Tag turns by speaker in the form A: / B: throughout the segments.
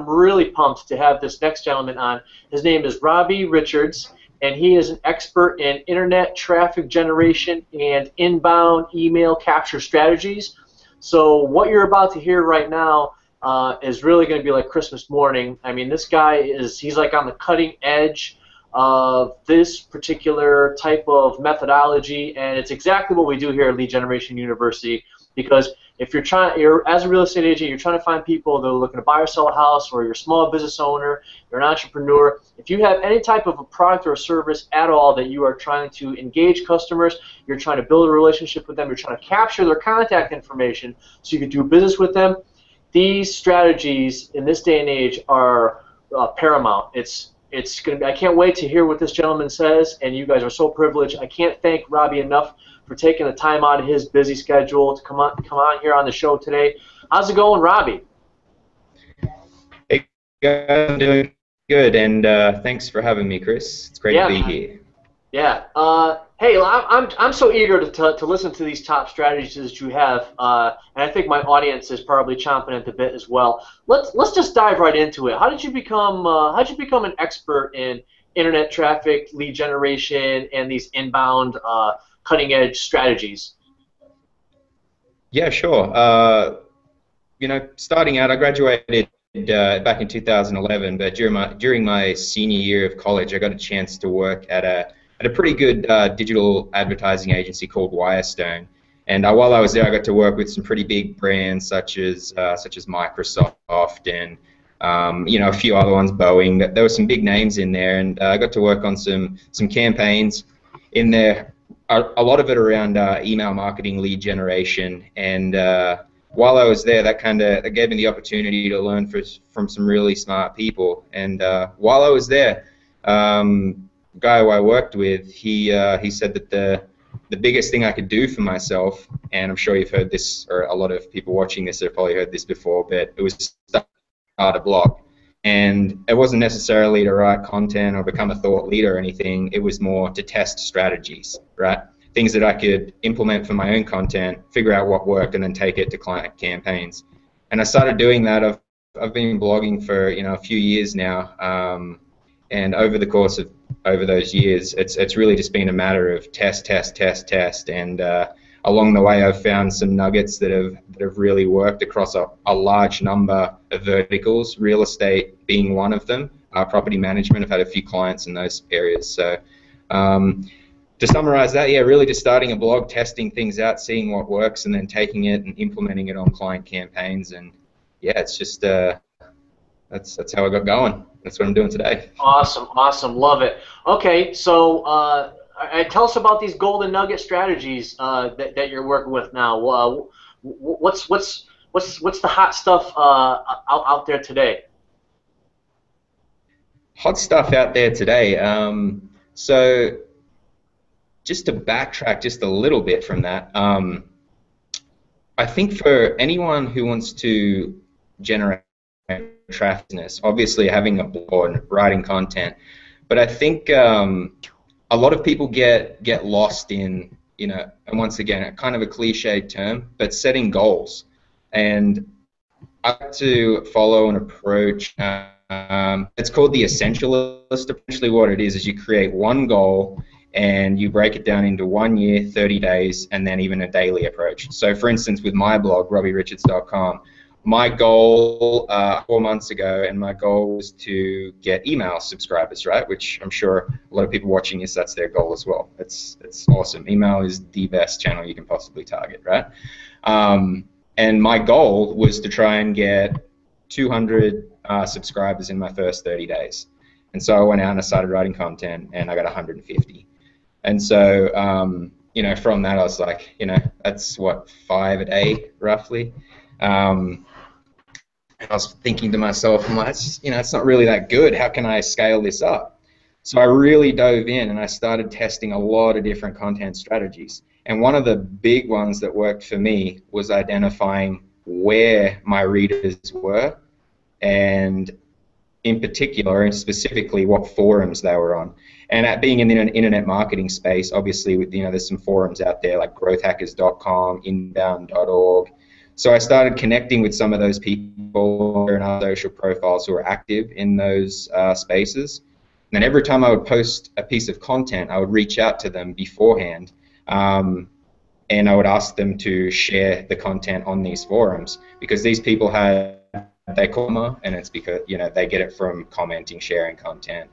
A: I'm really pumped to have this next gentleman on. His name is Robbie Richards, and he is an expert in internet traffic generation and inbound email capture strategies. So what you're about to hear right now is really going to be like Christmas morning. I mean, this guy he's like on the cutting edge of this particular type of methodology, and it's exactly what we do here at Lead Generation University. Because if you're as a real estate agent, you're trying to find people that are looking to buy or sell a house, or you're a small business owner, you're an entrepreneur. If you have any type of a product or a service at all that you are trying to engage customers, you're trying to build a relationship with them, you're trying to capture their contact information so you can do business with them, these strategies in this day and age are paramount. It's going to be, I can't wait to hear what this gentleman says, and you guys are so privileged. I can't thank Robbie enough for taking the time out of his busy schedule to come on here on the show today. How's it going, Robbie?
B: Hey, guys, I'm doing good, and thanks for having me, Chris. It's great to be here.
A: Yeah. Hey, I'm so eager to listen to these top strategies that you have, and I think my audience is probably chomping at the bit as well. Let's just dive right into it. How did you become an expert in internet traffic, lead generation, and these inbound cutting-edge strategies?
B: Yeah, sure. Starting out, I graduated back in 2011, but during my senior year of college, I got a chance to work at a pretty good digital advertising agency called Wirestone. And while I was there, I got to work with some pretty big brands such as Microsoft and a few other ones, Boeing. There were some big names in there, and I got to work on some campaigns in there. A lot of it around email marketing, lead generation, and while I was there, that gave me the opportunity to learn from some really smart people. And while I was there, guy who I worked with, he said that the biggest thing I could do for myself, and I'm sure you've heard this, or a lot of people watching this have probably heard this before, but it was start a blog. And it wasn't necessarily to write content or become a thought leader or anything. It was more to test strategies, right? Things that I could implement for my own content, figure out what worked, and then take it to client campaigns. And I started doing that. I've been blogging for a few years now, and over the course of those years, it's really just been a matter of test, and along the way, I've found some nuggets that have really worked across a large number of verticals, real estate being one of them, property management. I've had a few clients in those areas. So to summarize that, yeah, really just starting a blog, testing things out, seeing what works, and then taking it and implementing it on client campaigns. And yeah, it's just that's how I got going. That's what I'm doing today.
A: Awesome, love it. Okay, so tell us about these golden nugget strategies that you're working with now. What's the hot stuff out there today?
B: Hot stuff out there today. So just to backtrack just a little bit from that, I think for anyone who wants to generate traffic, obviously having a blog and writing content, but I think a lot of people get lost in, and once again, kind of a cliched term, but setting goals. And I like to follow an approach. It's called the essentialist. Essentially what it is you create one goal and you break it down into 1 year, 30 days, and then even a daily approach. So for instance, with my blog, robbierichards.com, my goal 4 months ago, and my goal was to get email subscribers, right? Which I'm sure a lot of people watching this, that's their goal as well. It's awesome. Email is the best channel you can possibly target, right? And my goal was to try and get 200 subscribers in my first 30 days. And so I went out and I started writing content, and I got 150. And so, from that I was like, that's what, 5 a day roughly. And I was thinking to myself, I'm like, it's not really that good. How can I scale this up? So I really dove in and I started testing a lot of different content strategies. And one of the big ones that worked for me was identifying where my readers were, and in particular and specifically what forums they were on. And at being in the internet marketing space, obviously, there's some forums out there like growthhackers.com, inbound.org. So I started connecting with some of those people, blogger and other social profiles who are active in those spaces. And then every time I would post a piece of content, I would reach out to them beforehand, and I would ask them to share the content on these forums, because these people had their karma, and it's because, you know, they get it from commenting, sharing content,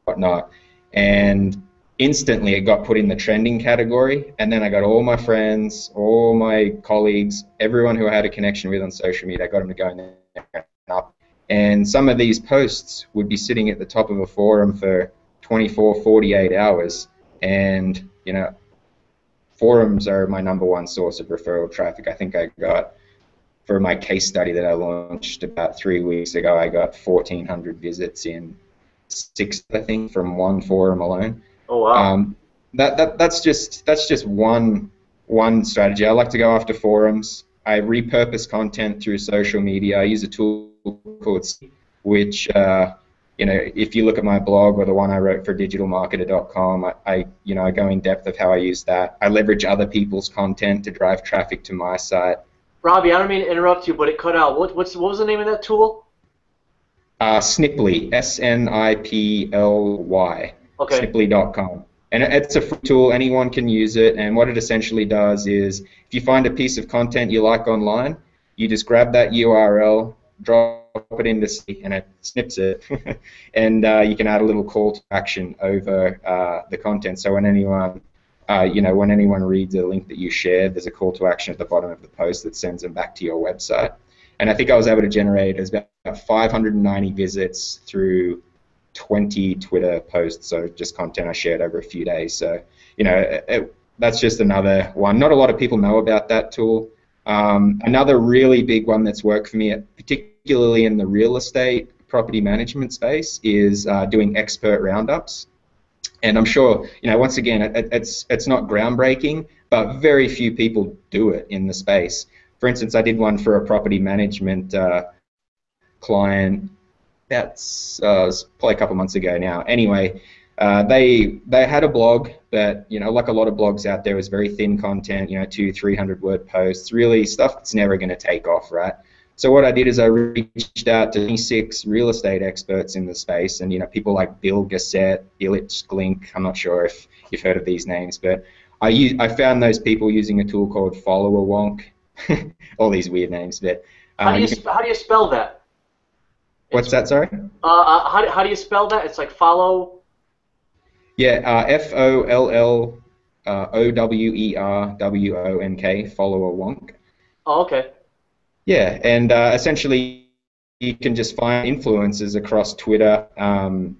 B: whatnot. And instantly it got put in the trending category, and then I got all my friends, all my colleagues, everyone who I had a connection with on social media, I got them to go in there and up. And some of these posts would be sitting at the top of a forum for 24, 48 hours. And, you know, forums are my #1 source of referral traffic. I think I got, for my case study that I launched about 3 weeks ago, I got 1,400 visits in 6, I think, from one forum alone.
A: Oh wow!
B: That's just one strategy. I like to go after forums. I repurpose content through social media. I use a tool called which you know, if you look at my blog or the one I wrote for digitalmarketer.com, I go in depth of how I use that. I leverage other people's content to drive traffic to my site.
A: Robbie, I don't mean to interrupt you, but it cut out. What was the name of that tool?
B: Sniply, SNIPLY.
A: Okay.
B: Sniply.com. And it's a free tool. Anyone can use it. And what it essentially does is, if you find a piece of content you like online, you just grab that URL, drop it into C, and it snips it. And you can add a little call to action over the content. So when anyone, when anyone reads a link that you shared, there's a call to action at the bottom of the post that sends them back to your website. And I think I was able to generate about 590 visits through 20 Twitter posts, so just content I shared over a few days. So, you know, that's just another one. Not a lot of people know about that tool. Another really big one that's worked for me, particularly in the real estate property management space, is doing expert roundups. And I'm sure, you know, once again, it's not groundbreaking, but very few people do it in the space. For instance, I did one for a property management client. That's probably a couple months ago now. Anyway, they had a blog that, you know, like a lot of blogs out there, was very thin content, you know, 200-300 word posts, really stuff that's never going to take off, right? So what I did is I reached out to 26 real estate experts in the space, and, you know, people like Bill Gassett, Illich Glink. I'm not sure if you've heard of these names, but I found those people using a tool called Follower Wonk. All these weird names, but
A: how do you spell that?
B: What's that? Sorry.
A: How do you spell that? It's like follow.
B: Yeah, FOLLOWERWONK. Follower Wonk.
A: Oh, okay.
B: Yeah, and essentially you can just find influencers across Twitter, and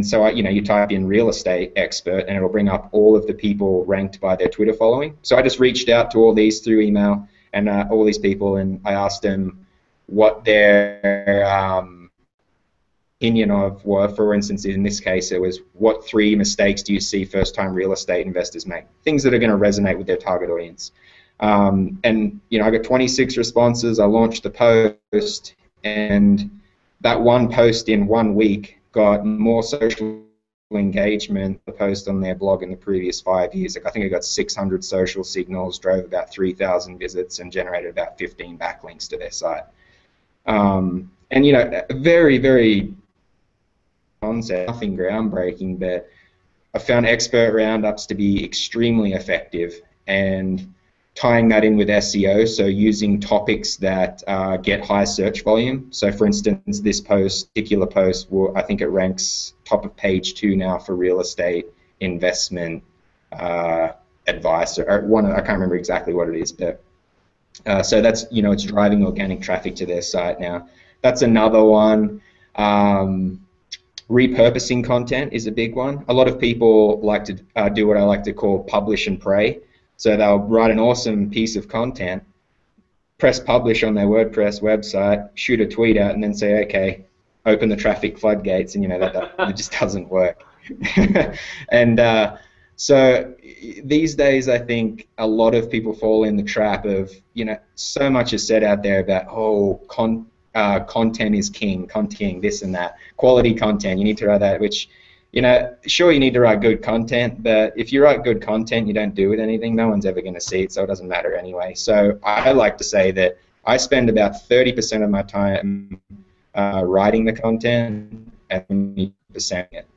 B: so you type in real estate expert, and it'll bring up all of the people ranked by their Twitter following. So I just reached out to all these through email, and all these people, and I asked them what their opinion of were. For instance, in this case, it was, what 3 mistakes do you see first-time real estate investors make? Things that are going to resonate with their target audience. And, you know, I got 26 responses. I launched the post, and that one post in 1 week got more social engagement the post on their blog in the previous 5 years. Like, I think I got 600 social signals, drove about 3,000 visits, and generated about 15 backlinks to their site. And, you know, very, very concept, nothing groundbreaking, but I found expert roundups to be extremely effective, and tying that in with SEO, so using topics that get high search volume. So for instance, this particular post, I think it ranks top of page 2 now for real estate investment advice, or one, I can't remember exactly what it is, but so that's, you know, it's driving organic traffic to their site now. That's another one. Repurposing content is a big one. A lot of people like to do what I like to call publish and pray. So they'll write an awesome piece of content, press publish on their WordPress website, shoot a tweet out, and then say, okay, open the traffic floodgates, and, you know, that just doesn't work. And so these days, I think a lot of people fall in the trap of, you know, so much is said out there about, oh, content is king, this and that, quality content, you need to write that, which, you know, sure, you need to write good content, but if you write good content, you don't do with anything, no one's ever going to see it, so it doesn't matter anyway. So I like to say that I spend about 30% of my time writing the content and 20% it.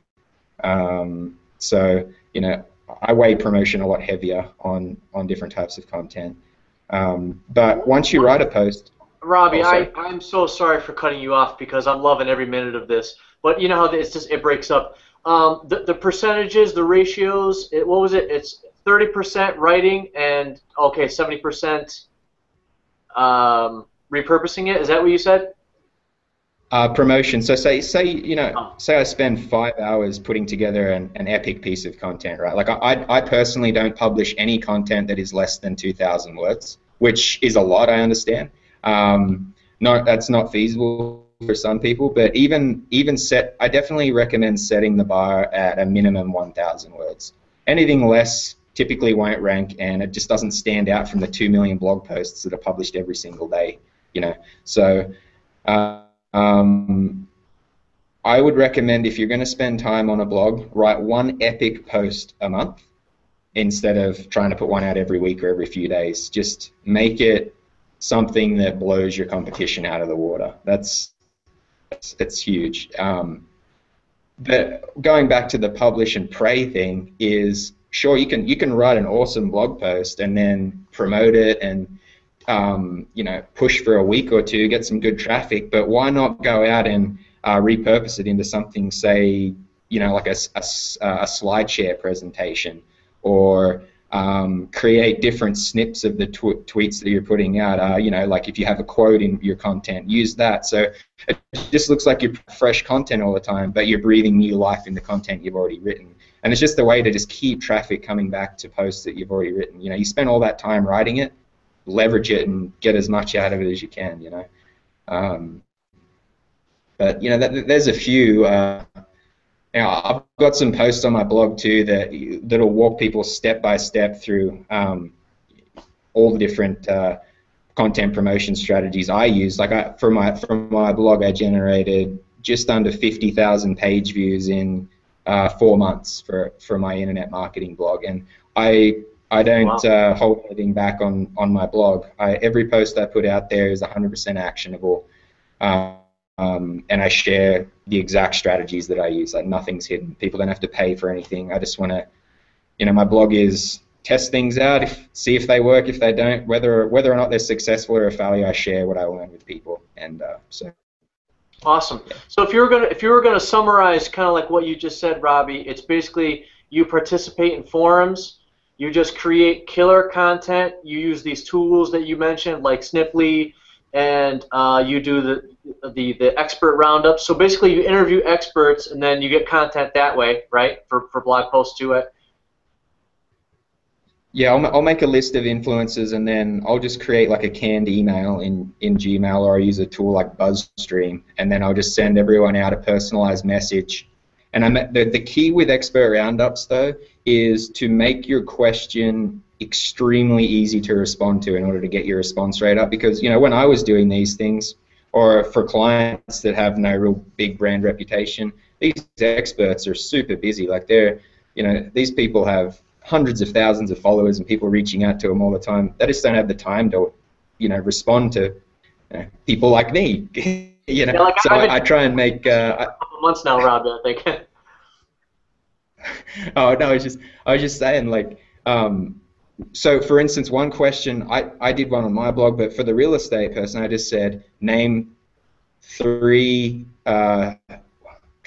B: So, you know, I weigh promotion a lot heavier on different types of content. But once you write a post,
A: Robbie,
B: oh,
A: I'm so sorry for cutting you off because I'm loving every minute of this. But you know how it's just it breaks up. The percentages, the ratios. What was it? It's 30% writing and okay, 70% repurposing it. Is that what you said?
B: promotion. So say you know,
A: Oh,
B: say I spend 5 hours putting together an epic piece of content, right? Like I personally don't publish any content that is less than 2,000 words, which is a lot. I understand. No, that's not feasible for some people, but I definitely recommend setting the bar at a minimum 1,000 words. Anything less typically won't rank, and it just doesn't stand out from the 2 million blog posts that are published every single day. You know, so. I would recommend, if you're going to spend time on a blog, write one epic post a month instead of trying to put one out every week or every few days. Just make it something that blows your competition out of the water. That's huge. But going back to the publish and pray thing is, sure, you can write an awesome blog post and then promote it and you know, push for a week or two, get some good traffic, but why not go out and repurpose it into something, say, you know, like a SlideShare presentation, or create different snips of the tweets that you're putting out. You know, like if you have a quote in your content, use that. So it just looks like you're fresh content all the time, but you're breathing new life in the content you've already written. And it's just a way to just keep traffic coming back to posts that you've already written. You know, you spend all that time writing it, leverage it and get as much out of it as you can, you know. But, you know, there's a few, you know, I've got some posts on my blog too that'll walk people step by step through all the different content promotion strategies I use. Like from my blog, I generated just under 50,000 page views in 4 months for my internet marketing blog, and I don't hold anything back on my blog. Every post I put out there is 100% actionable, and I share the exact strategies that I use. Like, nothing's hidden. People don't have to pay for anything. I just want to, you know, my blog is test things out, see if they work. If they don't, whether or not they're successful or a failure, I share what I learn with people. And so.
A: awesome. So if you were gonna summarize kind of like what you just said, Robbie, it's basically you participate in forums. You just create killer content. You use these tools that you mentioned, like Sniply, and you do the expert roundup. So basically, you interview experts, and then you get content that way, right? For blog posts to it.
B: Yeah, I'll make a list of influencers, and then I'll just create like a canned email in Gmail, or I use a tool like BuzzStream, and then I'll just send everyone out a personalized message. And the key with expert roundups, though, is to make your question extremely easy to respond to in order to get your response rate up. Because, you know, when I was doing these things, or for clients that have no real big brand reputation, these experts are super busy. Like, you know, these people have hundreds of thousands of followers and people reaching out to them all the time. They just don't have the time to, you know, respond to people like me. You know,
A: yeah, like
B: so I try and make.
A: A couple months now, Robbie, I think.
B: Oh no, I was just saying, like, so for instance, one question I did one on my blog, but for the real estate person, I just said name 3. Trying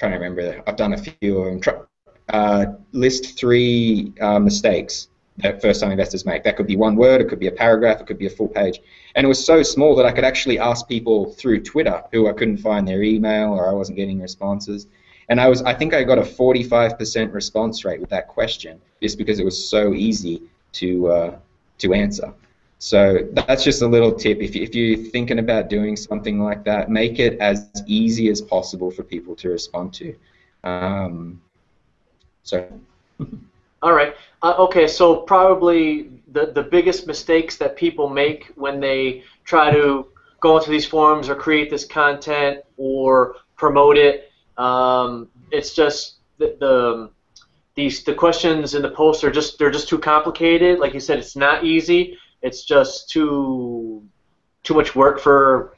B: to remember, I've done a few of them. List 3 mistakes that first-time investors make. That could be one word, it could be a paragraph, it could be a full page. And it was so small that I could actually ask people through Twitter who I couldn't find their email or I wasn't getting responses. And I think I got a 45% response rate with that question, just because it was so easy to answer. So that's just a little tip. If you're thinking about doing something like that, make it as easy as possible for people to respond to.
A: All right. Okay, so probably the biggest mistakes that people make when they try to go into these forums or create this content or promote it, it's just the questions in the posts are they're just too complicated. Like you said, it's not easy. It's just too much work for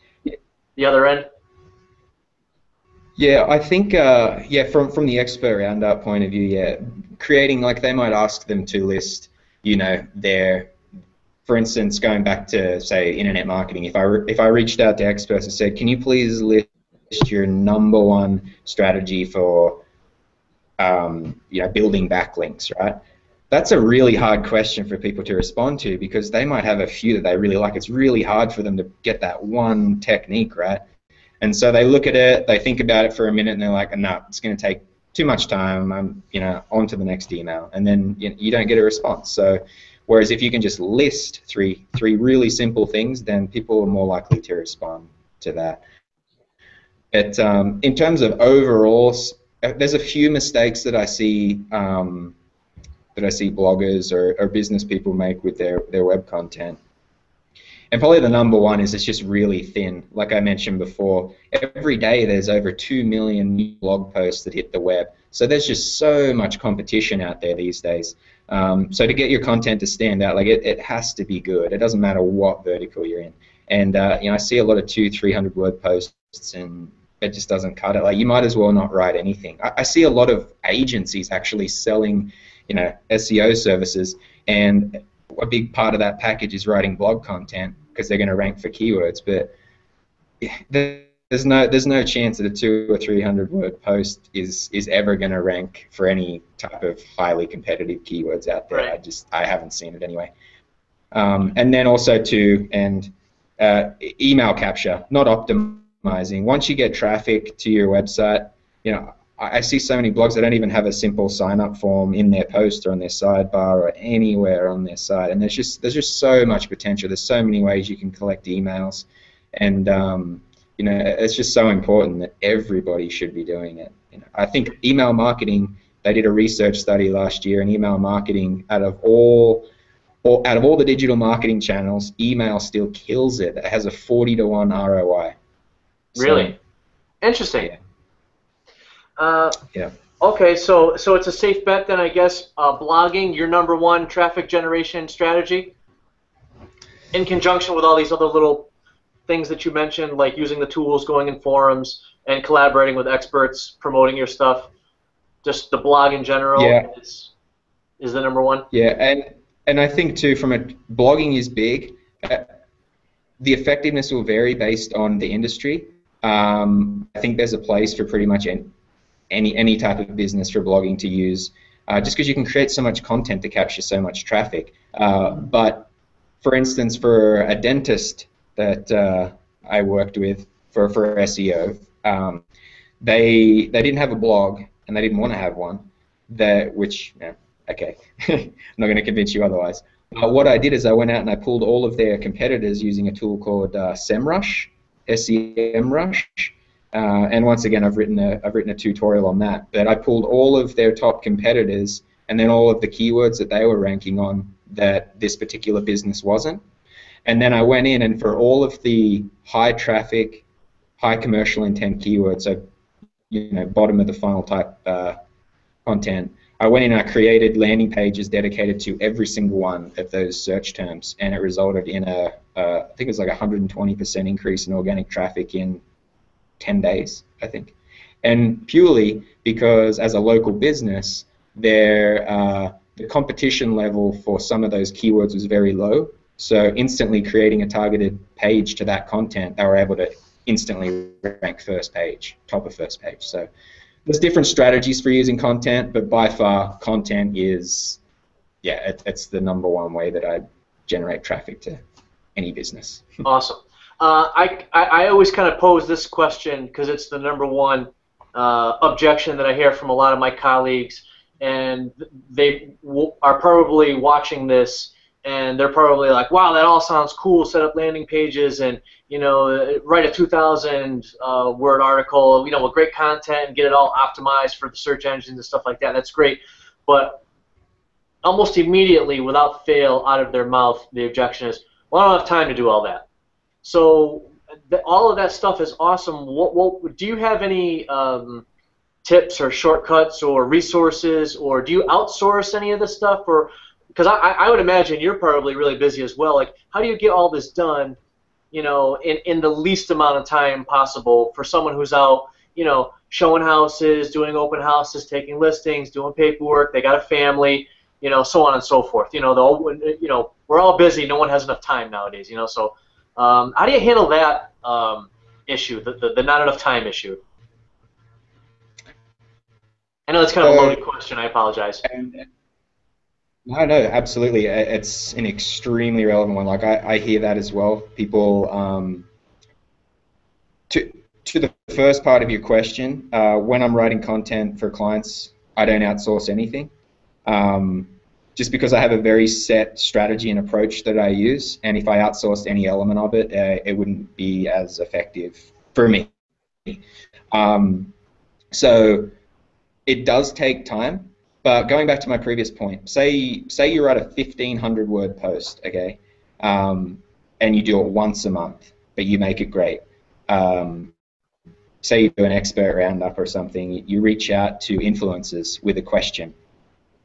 A: the other end.
B: Yeah, I think yeah, from the expert roundup point of view, yeah, creating like they might ask them to list, their, for instance, going back to say internet marketing. If I reached out to experts and said, can you please list your number one strategy for building backlinks, right? That's a really hard question for people to respond to because they might have a few that they really like. It's really hard for them to get that one technique, right? And so they look at it, they think about it for a minute, and they're like, "No, it's going to take too much time. I'm, on to the next email," and then you don't get a response. So, whereas if you can just list three really simple things, then people are more likely to respond to that. In terms of overall, there's a few mistakes that I see bloggers or business people make with their web content. And probably the number one is it's just really thin. Like I mentioned before, every day there's over 2 million new blog posts that hit the web. So there's just so much competition out there these days. So to get your content to stand out, like it has to be good. It doesn't matter what vertical you're in. And I see a lot of 200-300 word posts, and it just doesn't cut it. Like you might as well not write anything. I see a lot of agencies actually selling, SEO services, and a big part of that package is writing blog content because they're going to rank for keywords. But there's no chance that a 200 or 300 word post is ever going to rank for any type of highly competitive keywords out there.
A: Right.
B: I haven't seen it anyway. And then also email capture, not optimizing. Once you get traffic to your website, I see so many blogs that don't even have a simple sign-up form in their post or on their sidebar or anywhere on their site. And there's just so much potential. There's so many ways you can collect emails, and it's just so important that everybody should be doing it. I think email marketing. They did a research study last year, and email marketing out of all the digital marketing channels, email still kills it. It has a 40-to-1 ROI.
A: Really? So, interesting.
B: Yeah. Yeah.
A: Okay, so it's a safe bet then, I guess. Blogging, your number one traffic generation strategy, in conjunction with all these other little things that you mentioned, like using the tools, going in forums, and collaborating with experts, promoting your stuff. Just the blog in general is the number one.
B: Yeah, and I think too, blogging is big. The effectiveness will vary based on the industry. I think there's a place for pretty much any type of business for blogging to use, just because you can create so much content to capture so much traffic. But for instance, for a dentist that I worked with for SEO, they didn't have a blog and they didn't want to have one. Okay, I'm not going to convince you otherwise. What I did is I went out and I pulled all of their competitors using a tool called SEMrush, SEMrush. And once again, I've written a tutorial on that. But I pulled all of their top competitors and then all of the keywords that they were ranking on that this particular business wasn't. And then I went in and for all of the high traffic, high commercial intent keywords, so bottom of the funnel type content, I went in and I created landing pages dedicated to every single one of those search terms, and it resulted in I think it was like 120% increase in organic traffic in 10 days, I think. And purely because as a local business, the competition level for some of those keywords was very low. So instantly creating a targeted page to that content, they were able to instantly rank first page, top of first page. So there's different strategies for using content, but by far content is, it's the number one way that I generate traffic to any business.
A: Awesome. I always kind of pose this question because it's the number one objection that I hear from a lot of my colleagues, and they are probably watching this, and they're probably like, wow, that all sounds cool, set up landing pages and write a 2,000 word article, with great content and get it all optimized for the search engines and stuff like that. That's great. But almost immediately, without fail, out of their mouth, the objection is, well, I don't have time to do all that. So all of that stuff is awesome. What do you have any tips or shortcuts or resources, or do you outsource any of this stuff? Or because I would imagine you're probably really busy as well. Like, how do you get all this done, in the least amount of time possible for someone who's out, showing houses, doing open houses, taking listings, doing paperwork. They got a family, so on and so forth. We're all busy. No one has enough time nowadays. So how do you handle that issue, the not enough time issue? I know that's kind of a loaded question. I apologize.
B: No, no, absolutely. It's an extremely relevant one. Like I hear that as well. People, to the first part of your question, when I'm writing content for clients, I don't outsource anything. Just because I have a very set strategy and approach that I use, and if I outsourced any element of it, it wouldn't be as effective for me. So it does take time. But going back to my previous point, say you write a 1,500-word post, okay, and you do it once a month, but you make it great. Say you do an expert roundup or something, you reach out to influencers with a question.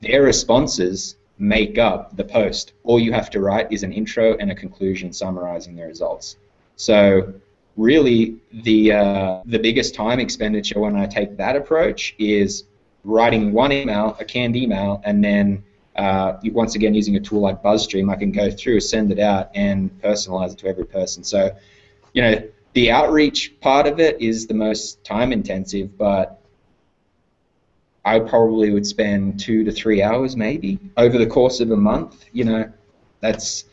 B: Their responses make up the post. All you have to write is an intro and a conclusion summarizing the results. So really, the biggest time expenditure when I take that approach is writing one email, a canned email, and then once again using a tool like BuzzStream, I can go through, send it out, and personalize it to every person. So, the outreach part of it is the most time intensive, but I probably would spend 2 to 3 hours maybe over the course of a month. That's.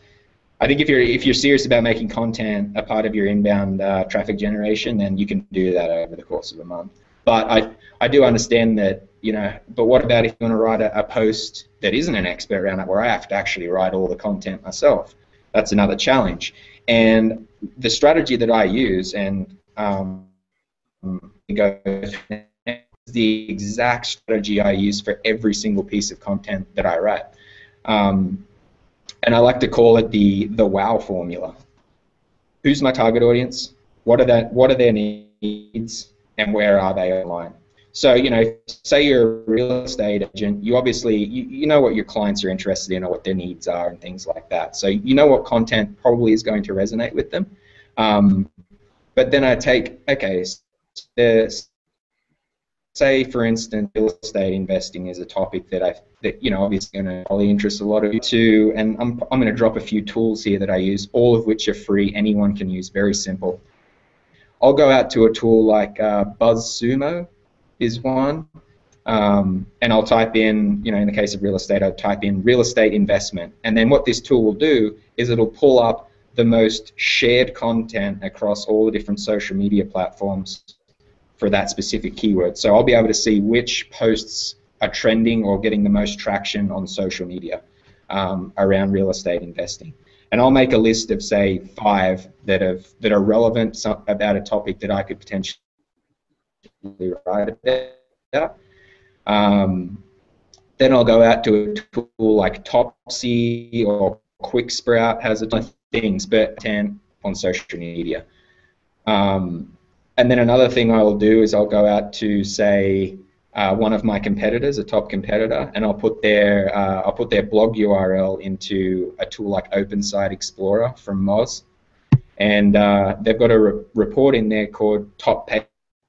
B: I think if you're serious about making content a part of your inbound traffic generation, then you can do that over the course of a month. But I do understand that, but what about if you want to write a post that isn't an expert roundup where I have to actually write all the content myself? That's another challenge. And the strategy that I use, and the exact strategy I use for every single piece of content that I write. And I like to call it the WOW formula. Who's my target audience? What are their needs? And where are they online? So, say you're a real estate agent, you obviously, you know what your clients are interested in or what their needs are and things like that. So you know what content probably is going to resonate with them. But then I take, okay, say for instance, real estate investing is a topic that obviously going to probably interest a lot of you too. And I'm going to drop a few tools here that I use, all of which are free. Anyone can use, very simple. I'll go out to a tool like BuzzSumo is one, and I'll type in, in the case of real estate, I'll type in real estate investment. And then what this tool will do is it'll pull up the most shared content across all the different social media platforms for that specific keyword. So I'll be able to see which posts are trending or getting the most traction on social media around real estate investing. And I'll make a list of, say, 5 that are relevant about a topic that I could potentially write about. Then I'll go out to a tool like Topsy or QuickSprout, has a ton of things, but 10 on social media. And then another thing I will do is I'll go out to, say, one of my competitors, a top competitor, and I'll put their blog URL into a tool like OpenSite Explorer from Moz, and they've got a report in there called Top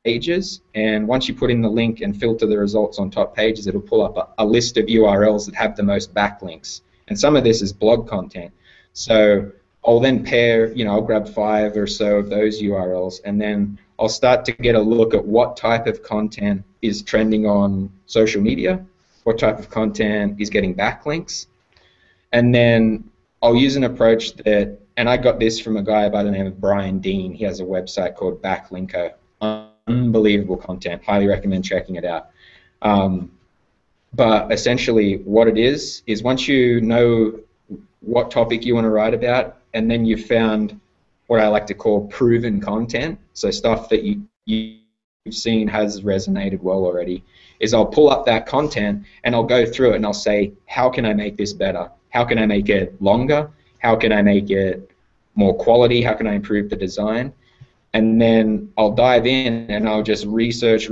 B: Pages, and once you put in the link and filter the results on Top Pages, it'll pull up a list of URLs that have the most backlinks, and some of this is blog content. So I'll then pair, I'll grab 5 or so of those URLs, and then I'll start to get a look at what type of content is trending on social media, what type of content is getting backlinks, and then I'll use an approach that, and I got this from a guy by the name of Brian Dean. He has a website called Backlinko. Unbelievable content. Highly recommend checking it out. But essentially what it is once you know what topic you want to write about, and then you've found what I like to call proven content, so stuff that you've seen has resonated well already, is I'll pull up that content and I'll go through it and I'll say, how can I make this better? How can I make it longer? How can I make it more quality? How can I improve the design? And then I'll dive in and I'll just research,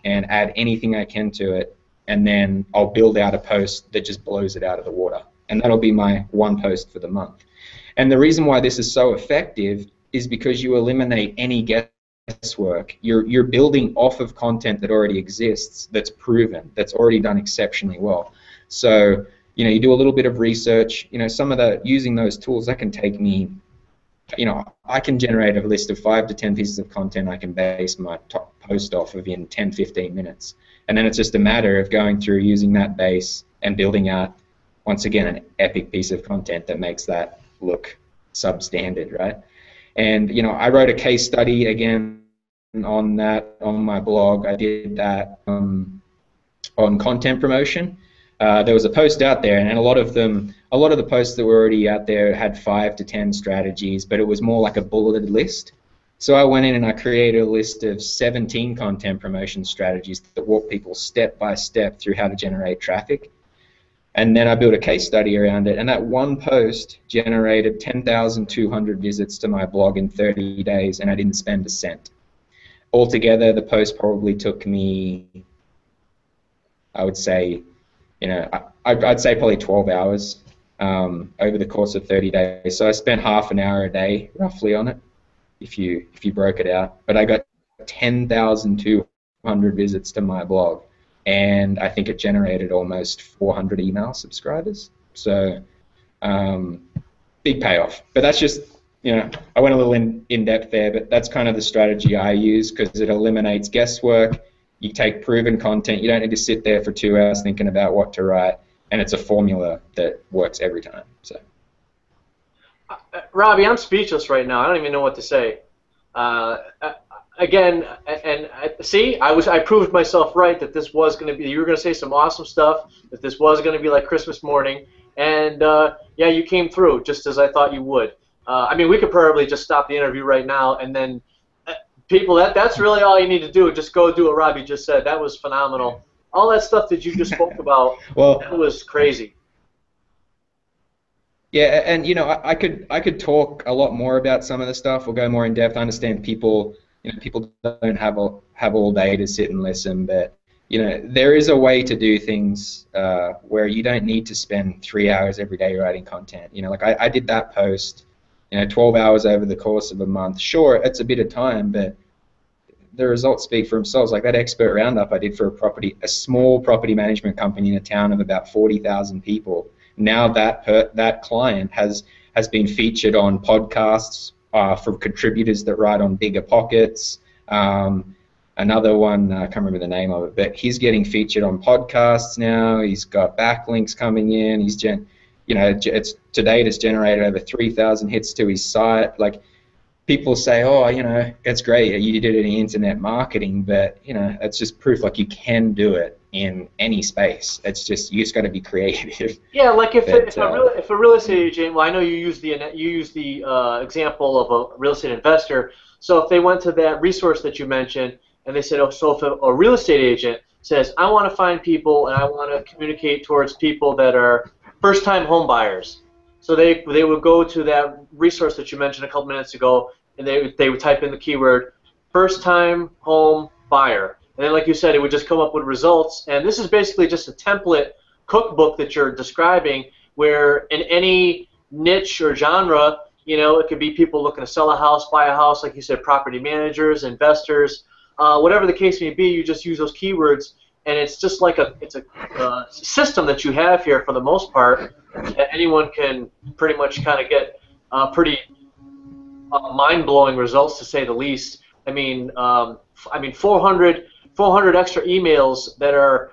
B: and add anything I can to it, and then I'll build out a post that just blows it out of the water. And that'll be my one post for the month. And the reason why this is so effective is because you eliminate any guesswork. You're building off of content that already exists, that's proven, that's already done exceptionally well. So, you know, you do a little bit of research. You know, some of the using those tools, that can take me, you know, I can generate a list of 5 to 10 pieces of content I can base my top post off of in 10, 15 minutes. And then it's just a matter of going through, using that base and building out, once again, an epic piece of content that makes that look substandard, right? And, you know, I wrote a case study again on that on my blog. I did that on content promotion. There was a post out there, and a lot of the posts that were already out there had 5 to 10 strategies, but it was more like a bulleted list. So I went in and I created a list of 17 content promotion strategies that walk people step by step through how to generate traffic. And then I built a case study around it, and that one post generated 10,200 visits to my blog in 30 days, and I didn't spend a cent. Altogether, the post probably took me, I would say, you know, I'd say probably 12 hours over the course of 30 days. So I spent half an hour a day, roughly, on it, if you broke it out. But I got 10,200 visits to my blog, and I think it generated almost 400 email subscribers. So big payoff. But that's just, you know, I went a little in depth there, but that's kind of the strategy I use, because it eliminates guesswork. You take proven content. You don't need to sit there for 2 hours thinking about what to write, and it's a formula that works every time. So,
A: Robbie, I'm speechless right now. I don't even know what to say. Again, and see, I proved myself right that this was going to be. You were going to say some awesome stuff. That this was going to be like Christmas morning, and yeah, you came through just as I thought you would. I mean, we could probably just stop the interview right now, and then people, that's really all you need to do. Just go do what Robbie just said. That was phenomenal. All that stuff that you just spoke about, well, that was crazy.
B: Yeah, and you know, I could talk a lot more about some of the stuff. We'll go more in depth. I understand people, you know, people don't have all day to sit and listen, but you know, there is a way to do things where you don't need to spend 3 hours every day writing content. You know, like I did that post, you know, 12 hours over the course of a month. Sure, it's a bit of time, but the results speak for themselves. Like that expert roundup I did for a small property management company in a town of about 40,000 people. Now that client has been featured on podcasts for contributors that write on Bigger Pockets. Another one, I can't remember the name of it, but he's getting featured on podcasts now. He's got backlinks coming in. You know, to date it's generated over 3,000 hits to his site. Like, people say, oh, you know, it's great, you did it in internet marketing, but you know, it's just proof like you can do it in any space. It's just, you just got to be creative.
A: Yeah, like if a real estate agent, well, I know you use the example of a real estate investor. So if they went to that resource that you mentioned and they said, oh, so if a real estate agent says, I want to find people and I want to communicate towards people that are first-time home buyers. So they would go to that resource that you mentioned a couple minutes ago, and they would type in the keyword first-time home buyer. And then, like you said, it would just come up with results. And this is basically just a template cookbook that you're describing, where in any niche or genre, you know, it could be people looking to sell a house, buy a house, like you said, property managers, investors, whatever the case may be. You just use those keywords, and it's just like a system that you have here for the most part that anyone can pretty much kind of get pretty mind-blowing results, to say the least. I mean 400 extra emails that are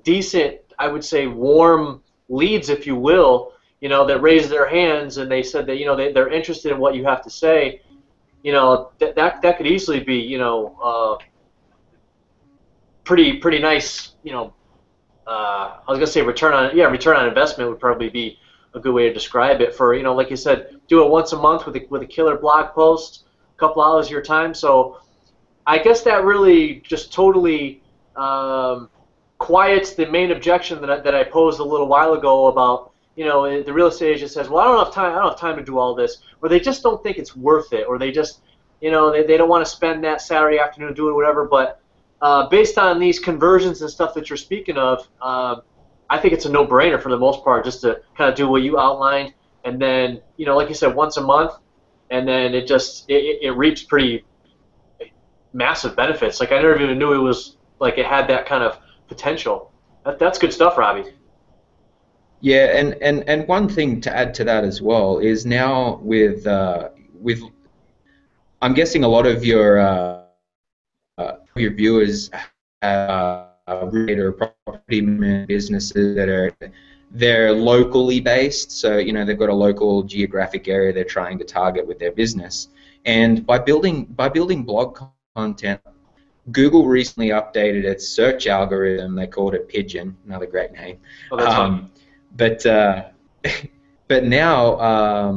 A: decent, I would say warm leads, if you will, you know, that raise their hands and they said that, you know, they're interested in what you have to say. You know, that could easily be, you know, pretty nice, you know. I was gonna say return on investment would probably be a good way to describe it. For, you know, like you said, do it once a month with a killer blog post, a couple hours of your time. So I guess that really just totally quiets the main objection that I posed a little while ago about, you know, the real estate agent says, well, I don't have time to do all this, or they just don't think it's worth it, or they just, you know, they don't want to spend that Saturday afternoon doing whatever. But based on these conversions and stuff that you're speaking of, I think it's a no-brainer for the most part, just to kind of do what you outlined, and then, you know, like you said, once a month, and then it reaps pretty. massive benefits. Like I never even knew it was like it had that kind of potential. That's good stuff, Robbie.
B: Yeah, and one thing to add to that as well is now with I'm guessing a lot of your viewers have real estate or property management businesses that are they're locally based, so you know they've got a local geographic area they're trying to target with their business. And by building blog content, Google recently updated its search algorithm. They called it Pigeon, another great name.
A: Oh, that's fun.
B: But but now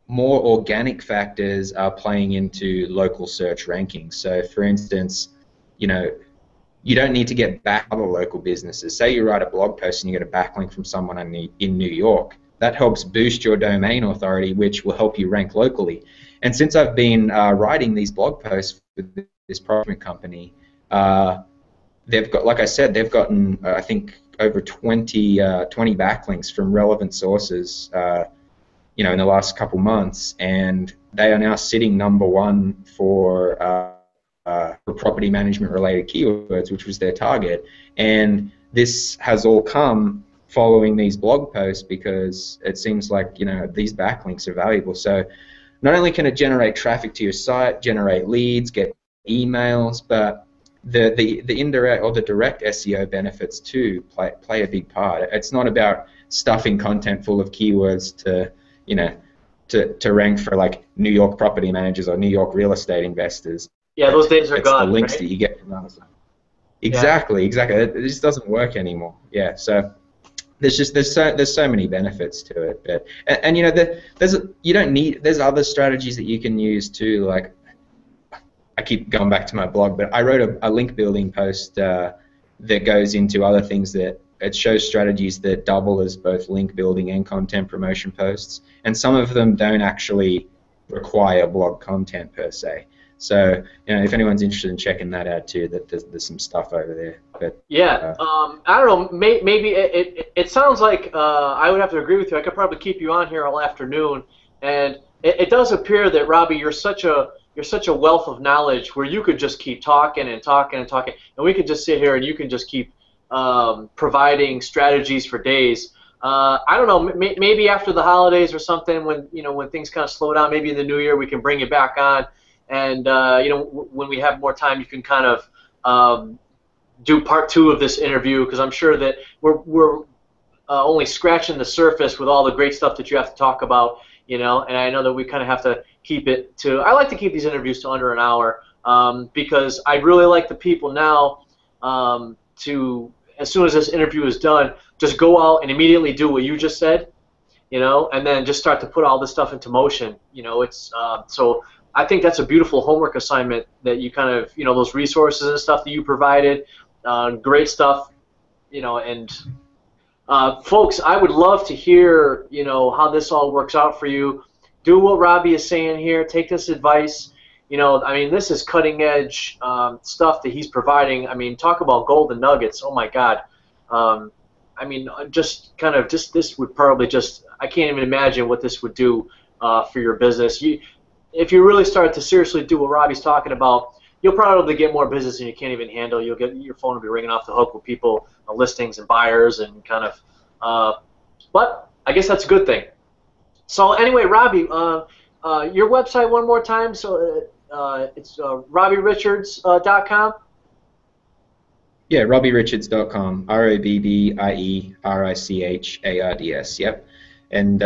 B: more organic factors are playing into local search rankings. So, for instance, you know, you don't need to get back other local businesses. Say you write a blog post and you get a backlink from someone in New York. That helps boost your domain authority, which will help you rank locally. And since I've been writing these blog posts with this property company, they've got, like I said, they've gotten I think over 20 backlinks from relevant sources, you know, in the last couple months, and they are now sitting #1 for property management related keywords, which was their target. And this has all come following these blog posts because it seems like, you know, these backlinks are valuable. So not only can it generate traffic to your site, generate leads, get emails, but the indirect or the direct SEO benefits too play a big part. It's not about stuffing content full of keywords to, you know, to rank for like New York property managers or New York real estate investors.
A: Yeah, those days are
B: It's
A: gone,
B: the links
A: right?
B: that you get from others.
A: Yeah.
B: Exactly. It just doesn't work anymore. Yeah. So there's so many benefits to it. But and you know there's other strategies that you can use too. Like I keep going back to my blog, but I wrote a link building post that goes into other things that it shows strategies that double as both link building and content promotion posts, and some of them don't actually require blog content per se. So, you know, if anyone's interested in checking that out too, that there's some stuff over there. But
A: Yeah, I don't know. Maybe it sounds like I would have to agree with you. I could probably keep you on here all afternoon, and it does appear that Robbie, you're such a wealth of knowledge where you could just keep talking and talking and talking, and we could just sit here and you can just keep providing strategies for days. I don't know. Maybe after the holidays or something, when when things kind of slow down, maybe in the new year we can bring you back on, and when we have more time, you can kind of do part 2 of this interview, because I'm sure that we're only scratching the surface with all the great stuff that you have to talk about, and I know that we kind of have to keep it to, I like to keep these interviews to under an hour, because I really like the people now to, as soon as this interview is done, just go out and immediately do what you just said, and then just start to put all this stuff into motion. It's so I think that's a beautiful homework assignment that you kind of, those resources and stuff that you provided, great stuff, and folks, I would love to hear, how this all works out for you. Do what Robbie is saying here. Take this advice. I mean, this is cutting edge stuff that he's providing. I mean, talk about golden nuggets. Oh my God. I mean, just this would probably I can't even imagine what this would do for your business. If you really start to seriously do what Robbie's talking about, you'll probably get more business than you can't even handle. Your phone will be ringing off the hook with people, listings and buyers, and kind of. But I guess that's a good thing. So anyway, Robbie, your website one more time. So it's RobbieRichards.com.
B: yeah, RobbieRichards.com. RobbieRichards. Yep. And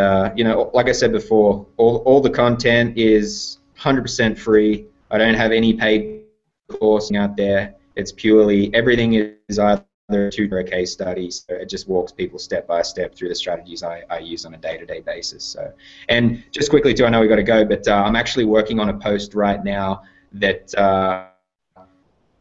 B: like I said before, all the content is 100% free. I don't have any paid coursing out there. It's purely, everything is either a tutor or a case study. So it just walks people step by step through the strategies I use on a day-to-day basis. So, and just quickly too, I know we got to go, but I'm actually working on a post right now that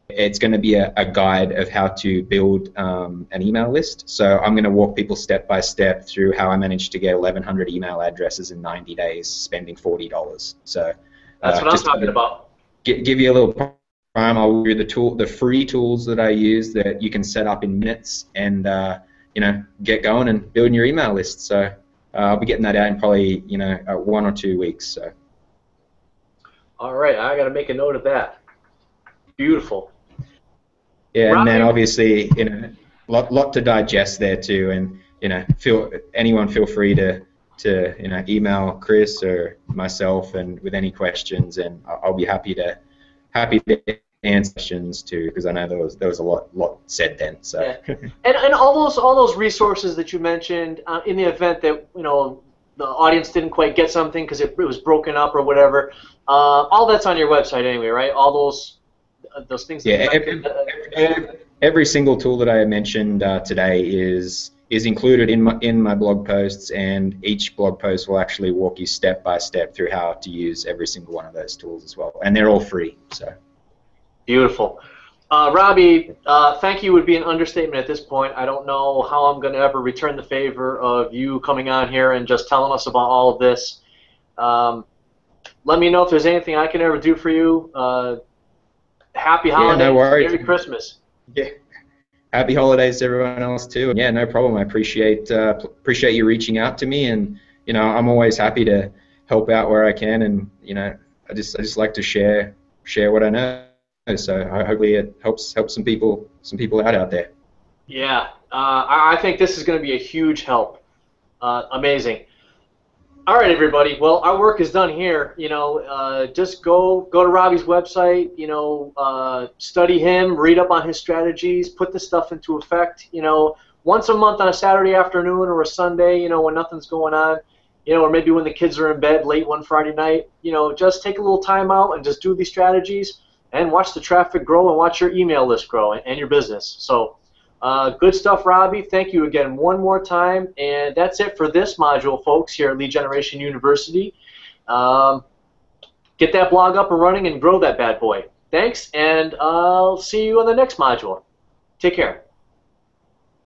B: it's going to be a guide of how to build an email list. So I'm going to walk people step by step through how I managed to get 1,100 email addresses in 90 days, spending $40. So
A: that's what I'm talking about.
B: Give you a little prime. I'll give you the free tools that I use that you can set up in minutes, and get going and building your email list. So I'll be getting that out in probably 1 or 2 weeks. So.
A: All right, I got to make a note of that. Beautiful.
B: Yeah, and then
A: Robbie,
B: obviously, lot to digest there too, and anyone feel free to email Chris or myself and with any questions, and I'll be happy to answer questions too, because I know there was a lot said then. So
A: yeah. And all those resources that you mentioned in the event that the audience didn't quite get something because it was broken up or whatever, all that's on your website anyway, right? All those things that
B: yeah,
A: you mentioned.
B: every single tool that I mentioned today is included in my blog posts, and each blog post will actually walk you step by step through how to use every single one of those tools as well, and they're all free. So
A: Beautiful. Robbie, thank you would be an understatement at this point. I don't know how I'm going to ever return the favor of you coming on here and just telling us about all of this. Let me know if there's anything I can ever do for you. Happy holidays.
B: Yeah, no worries.
A: Merry Christmas.
B: Yeah. Happy holidays to everyone else too. Yeah, no problem. I appreciate you reaching out to me, and I'm always happy to help out where I can, and I just like to share what I know. So hopefully it helps some people out there.
A: Yeah, I think this is going to be a huge help. Amazing. All right, everybody. Well, our work is done here. Just go to Robbie's website. Study him, read up on his strategies, put the stuff into effect. Once a month on a Saturday afternoon or a Sunday. When nothing's going on. Or maybe when the kids are in bed late one Friday night. Just take a little time out and just do these strategies and watch the traffic grow and watch your email list grow and your business. So. Good stuff, Robbie. Thank you again one more time. And that's it for this module, folks, here at Lead Generation University. Get that blog up and running and grow that bad boy. Thanks, and I'll see you on the next module. Take care.